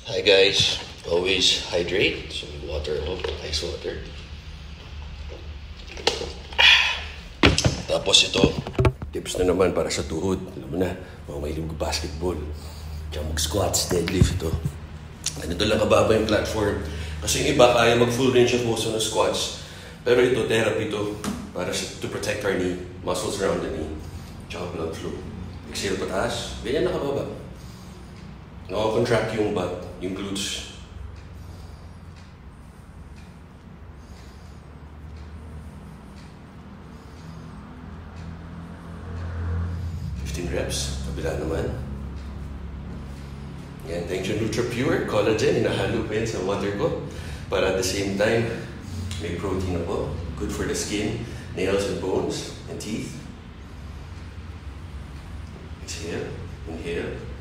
Hi guys, always hydrate. So water, ice water. Tapos ito, tips na naman para sa tuhod. Alam mo na, mga mahilig basketball. Tsaka mag-squats, deadlift ito. Ganito lang kababa yung platform. Kasi yung iba kaya mag-full range of motion ng squats. Pero ito, therapy ito. Para to protect our knee, muscles around the knee. Tsaka blood flow. Exhale pataas, ganyan nakababa. Nakakontract yung butt, yung glutes. Reps, kabila naman. Yan, thank you Nutra Pure Collagen, hinahalo pa yun sa water ko. Para at the same time, may protein ako. Good for the skin, nails and bones, and teeth. Exhale, inhale.